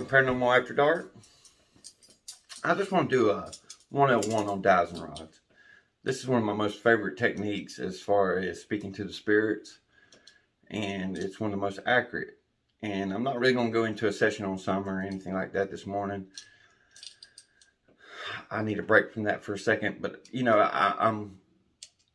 Paranormal After Dark. I just want to do a 101 on dowsing rods. This is one of my most favorite techniques as far as speaking to the spirits, and it's one of the most accurate. And I'm not really going to go into a session on some or anything like that this morning. I need a break from that for a second, but you know,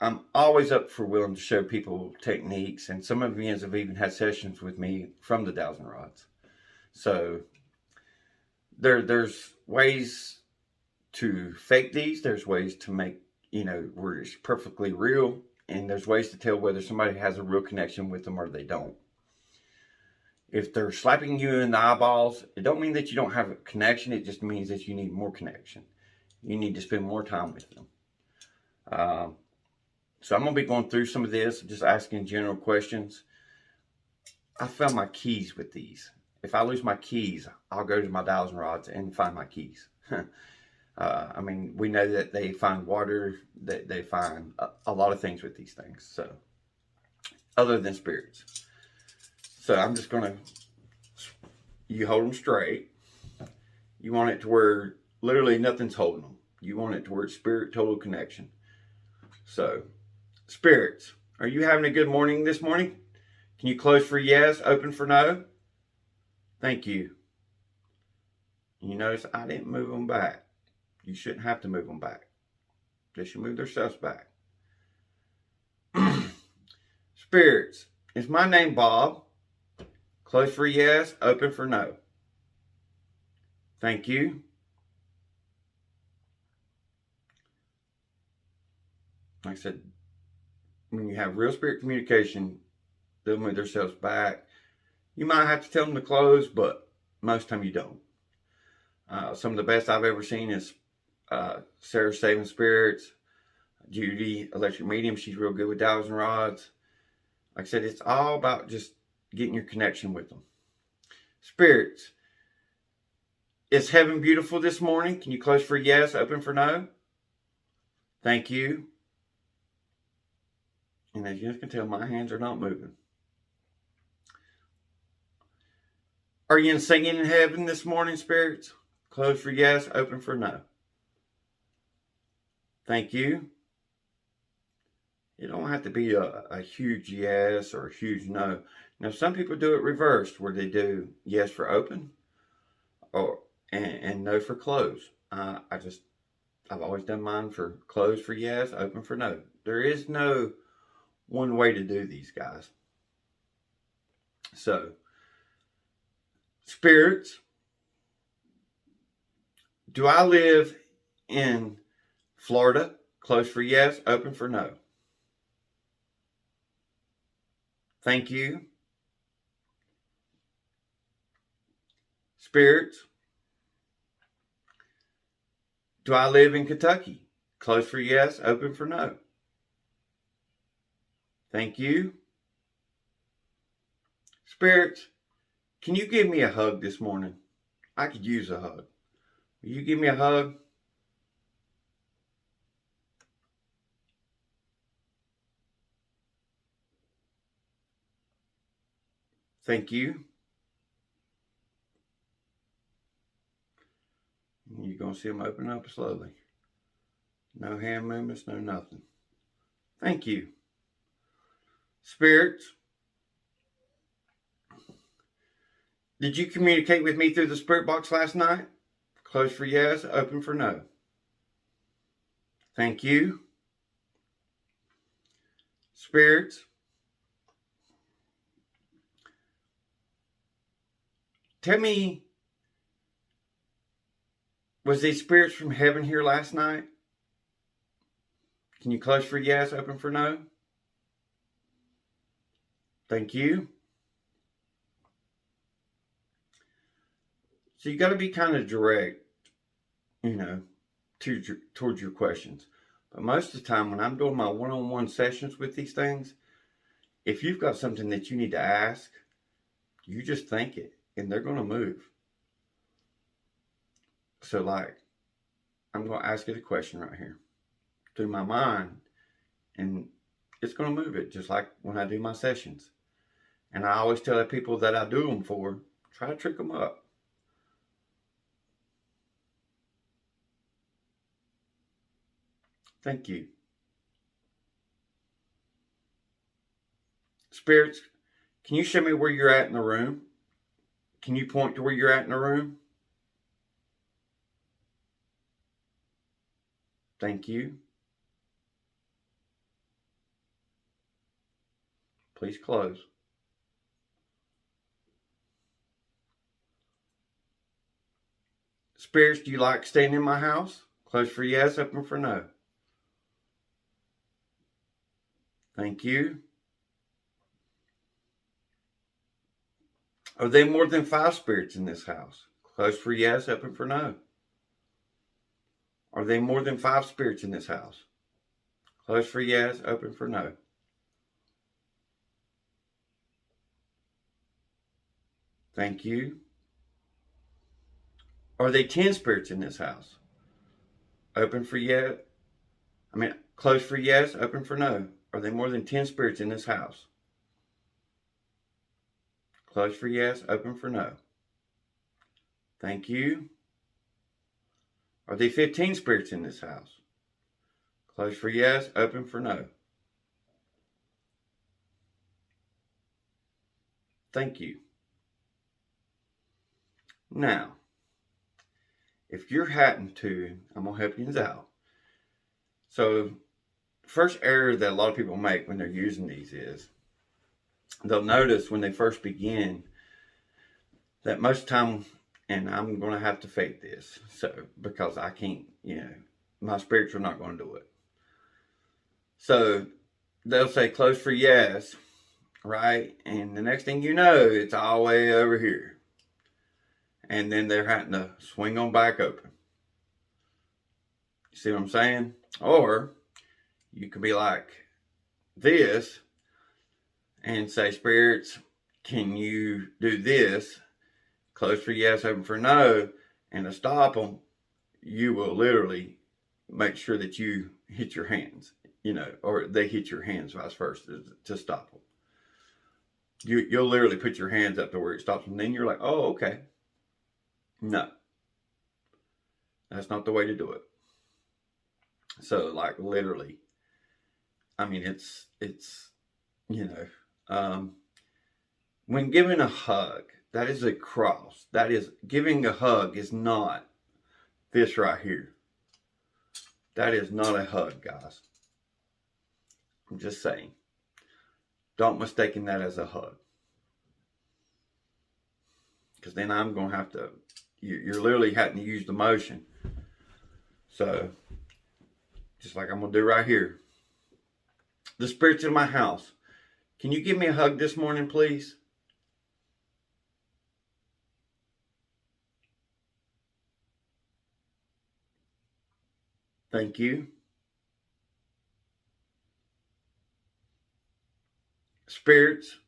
I'm always up for willing to show people techniques, and some of you have even had sessions with me from the dowsing rods. So there's ways to fake these. There's ways to make, where it's perfectly real, and there's ways to tell whether somebody has a real connection with them or they don't. If they're slapping you in the eyeballs, it don't mean that you don't have a connection. It just means that you need more connection. You need to spend more time with them. So I'm going to be going through some of this, just asking general questions. I found my keys with these. If I lose my keys, I'll go to my dowsing rods and find my keys. I mean, we know that they find water, that they find a lot of things with these things. So, other than spirits. So I'm just going to, you hold them straight. You want it to where literally nothing's holding them. You want it to where it's spirit total connection. So, spirits, are you having a good morning this morning? Can you close for yes, open for no? Thank you. You notice I didn't move them back. You shouldn't have to move them back. They should move themselves back. Spirits, is my name Bob? Close for yes, open for no. Thank you. Like I said, when you have real spirit communication, they'll move themselves back. You might have to tell them to close, but most of the time you don't. Some of the best I've ever seen is Sarah Saving Spirits, Judy, Electric Medium. She's real good with dowsing rods. Like I said, it's all about just getting your connection with them. Spirits, is heaven beautiful this morning? Can you close for yes, open for no? Thank you. And as you can tell, my hands are not moving. Are you in singing in heaven this morning, spirits? Close for yes, open for no. Thank you. It don't have to be a huge yes or a huge no. Now, some people do it reversed, where they do yes for open and no for close. I've always done mine for close for yes, open for no. There is no one way to do these, guys. So, spirits, do I live in Florida? Close for yes, open for no. Thank you. Spirits, do I live in Kentucky? Close for yes, open for no. Thank you. Spirits, can you give me a hug this morning? I could use a hug. Will you give me a hug? Thank you. You're going to see them open up slowly. No hand movements, no nothing. Thank you. Spirits, did you communicate with me through the spirit box last night? Close for yes, open for no. Thank you. Spirits, tell me, was these spirits from heaven here last night? Can you close for yes, open for no? Thank you. So you got to be kind of direct, towards your questions. But most of the time when I'm doing my one-on-one sessions with these things, if you've got something that you need to ask, you just think it and they're going to move. So like, I'm going to ask it a question right here through my mind, and it's going to move it just like when I do my sessions. And I always tell the people that I do them for, try to trick them up. Thank you. Spirits, can you show me where you're at in the room? Can you point to where you're at in the room? Thank you. Please close. Spirits, do you like staying in my house? Close for yes, open for no. Thank you. Are there more than 5 spirits in this house? Close for yes, open for no. Are there more than 5 spirits in this house? Close for yes, open for no. Thank you. Are there 10 spirits in this house? Open for yes. Close for yes, open for no. Are there more than 10 spirits in this house? Close for yes, open for no. Thank you. Are there 15 spirits in this house? Close for yes, open for no. Thank you. Now, if you're happen to, I'm going to help you out. So, first error that a lot of people make when they're using these is they'll notice when they first begin that most of the time, and I'm going to have to fake this, so because I can't, my spirits are not going to do it. So they'll say close for yes, right? And the next thing you know, it's all the way over here. And then they're having to swing on back open. You see what I'm saying? Or you could be like this and say, spirits, can you do this? Close for yes, open for no. And to stop them, you will literally make sure that you hit your hands, or they hit your hands, vice versa, to stop them. You'll literally put your hands up to where it stops them. Then you're like, oh, okay. No. That's not the way to do it. So, like, literally, it's when giving a hug, that is a cross. That is, giving a hug is not this right here. That is not a hug, guys. I'm just saying. Don't mistake that as a hug. Because then I'm going to have to, you're literally having to use the motion. So, just like I'm going to do right here. The spirits in my house, can you give me a hug this morning, please? Thank you. Spirits,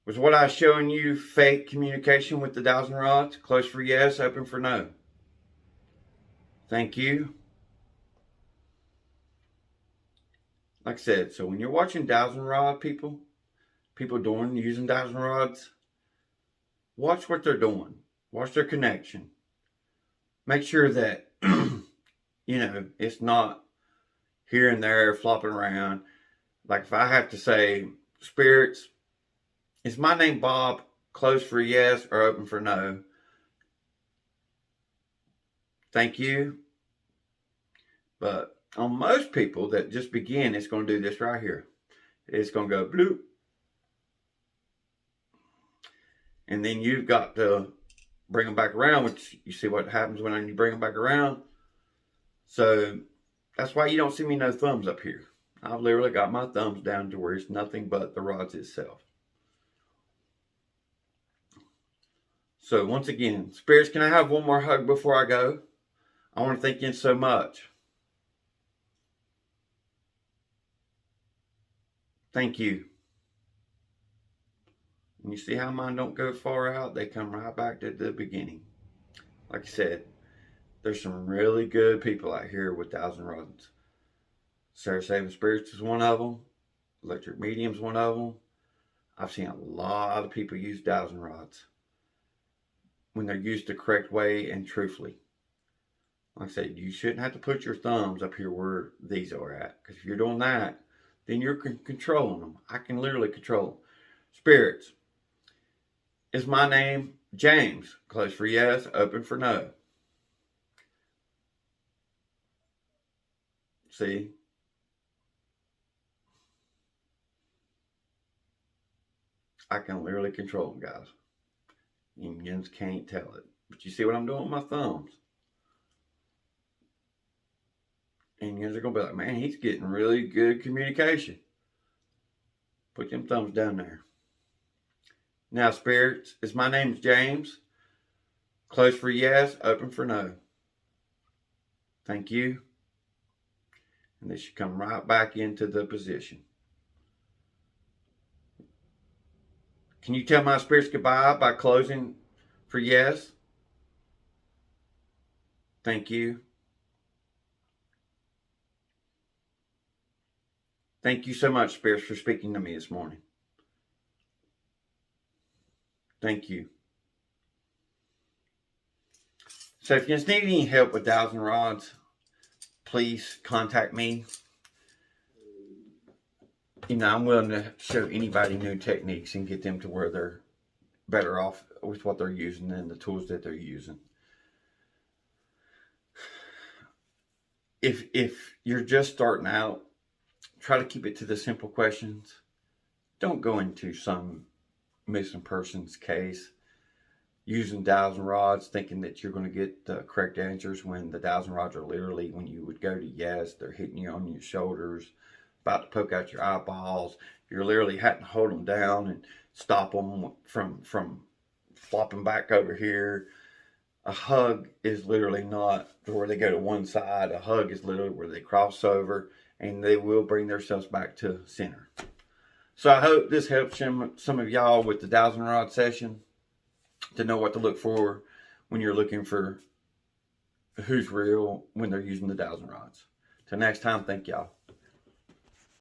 was what I was showing you fake communication with the dowsing rods? Close for yes, open for no. Thank you. Like I said, so when you're watching dowsing rod people using dowsing rods, watch what they're doing. Watch their connection. Make sure that, it's not here and there flopping around. Like if I have to say, spirits, is my name Bob? Close for yes or open for no? Thank you. But on most people that just begin, it's going to do this right here. It's going to go bloop. And then you've got to bring them back around, which you see what happens when you bring them back around. So that's why you don't see me no thumbs up here. I've literally got my thumbs down to where it's nothing but the rods itself. So once again, spirits, can I have one more hug before I go? I want to thank you so much. Thank you. And you see how mine don't go far out? They come right back to the beginning. Like I said, there's some really good people out here with dowsing rods. Sarah Saving Spirits is one of them. Electric Medium's one of them. I've seen a lot of people use dowsing rods when they're used the correct way and truthfully. Like I said, you shouldn't have to put your thumbs up here where these are at. Because if you're doing that, then you're controlling them. I can literally control them. Spirits, is my name James? Close for yes, open for no. See? I can literally control them, guys. Indians can't tell it. But you see what I'm doing with my thumbs? Indians are going to be like, man, he's getting really good communication. Put them thumbs down there. Now, spirits, is my name James? Close for yes, open for no. Thank you. And they should come right back into the position. Can you tell my spirits goodbye by closing for yes? Thank you. Thank you so much, spirits, for speaking to me this morning. Thank you. So if you just need any help with dowsing rods, please contact me. You know, I'm willing to show anybody new techniques and get them to where they're better off with what they're using and the tools that they're using. If you're just starting out, try to keep it to the simple questions. Don't go into some missing persons case using dowsing rods thinking that you're going to get the correct answers when the dowsing rods are literally, when you would go to yes, they're hitting you on your shoulders, about to poke out your eyeballs. You're literally having to hold them down and stop them from flopping back over here. A hug is literally not where they go to one side. A hug is literally where they cross over and they will bring themselves back to center. So I hope this helps some of y'all with the dowsing rod session to know what to look for when you're looking for who's real when they're using the dowsing rods. Till next time, thank y'all.